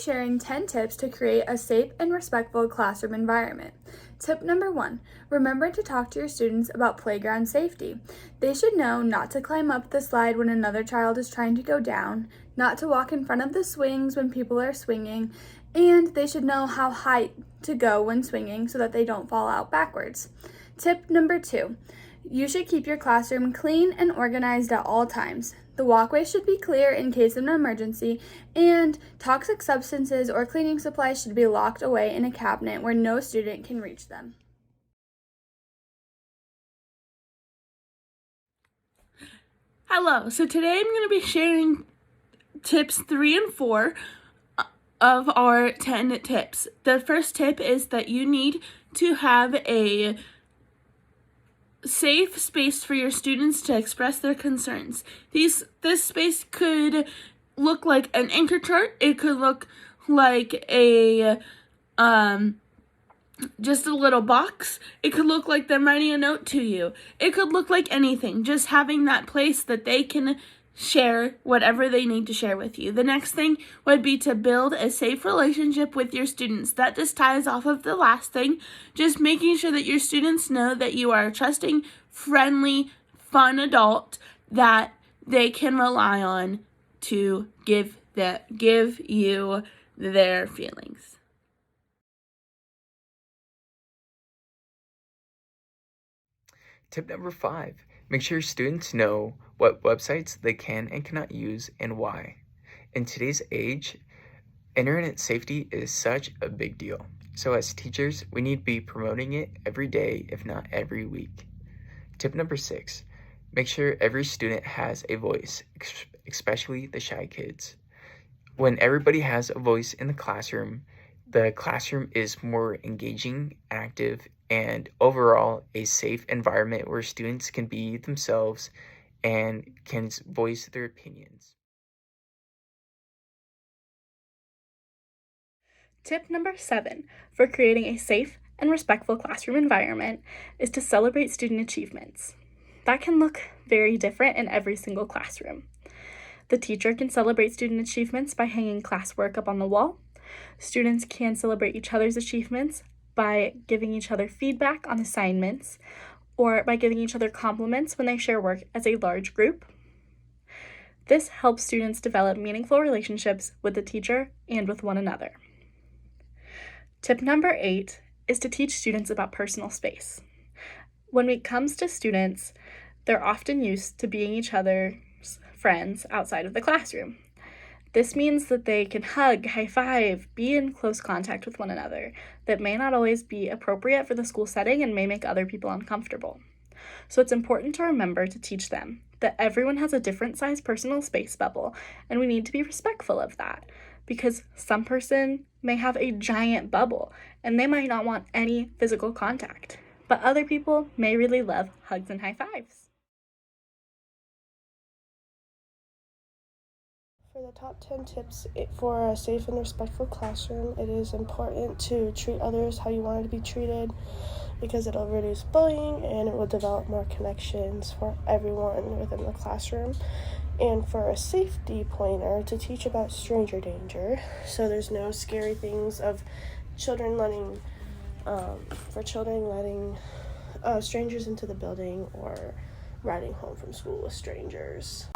sharing 10 tips to create a safe and respectful classroom environment. Tip number 1, remember to talk to your students about playground safety. They should know not to climb up the slide when another child is trying to go down, not to walk in front of the swings when people are swinging, and they should know how high to go when swinging so that they don't fall out backwards. Tip number 2, you should keep your classroom clean and organized at all times. The walkway should be clear in case of an emergency, and toxic substances or cleaning supplies should be locked away in a cabinet where no student can reach them. Hello, so today I'm going to be sharing tips 3 and 4 of our 10 tips. The first tip is that you need to have a safe space for your students to express their concerns. This space could look like an anchor chart. It could look like a just a little box. It could look like them writing a note to you. It could look like anything. Just having that place that they can share whatever they need to share with you. The next thing would be to build a safe relationship with your students. That just ties off of the last thing. Just making sure that your students know that you are a trusting, friendly, fun adult that they can rely on to give you their feelings. Tip number 5, make sure students know what websites they can and cannot use and why. In today's age, internet safety is such a big deal. So as teachers, we need to be promoting it every day, if not every week. Tip number 6, make sure every student has a voice, especially the shy kids. When everybody has a voice in the classroom is more engaging, active, and overall a safe environment where students can be themselves and can voice their opinions. Tip number 7 for creating a safe and respectful classroom environment is to celebrate student achievements. That can look very different in every single classroom. The teacher can celebrate student achievements by hanging classwork up on the wall. Students can celebrate each other's achievements by giving each other feedback on assignments, or by giving each other compliments when they share work as a large group. This helps students develop meaningful relationships with the teacher and with one another. Tip number 8 is to teach students about personal space. When it comes to students, they're often used to being each other's friends outside of the classroom. This means that they can hug, high five, be in close contact with one another. That may not always be appropriate for the school setting and may make other people uncomfortable. So it's important to remember to teach them that everyone has a different size personal space bubble, and we need to be respectful of that, because some person may have a giant bubble and they might not want any physical contact, but other people may really love hugs and high fives. For the top 10 tips for a safe and respectful classroom, it is important to treat others how you want to be treated, because it'll reduce bullying and it will develop more connections for everyone within the classroom. And for a safety pointer, to teach about stranger danger, so there's no scary things of children letting strangers into the building or riding home from school with strangers.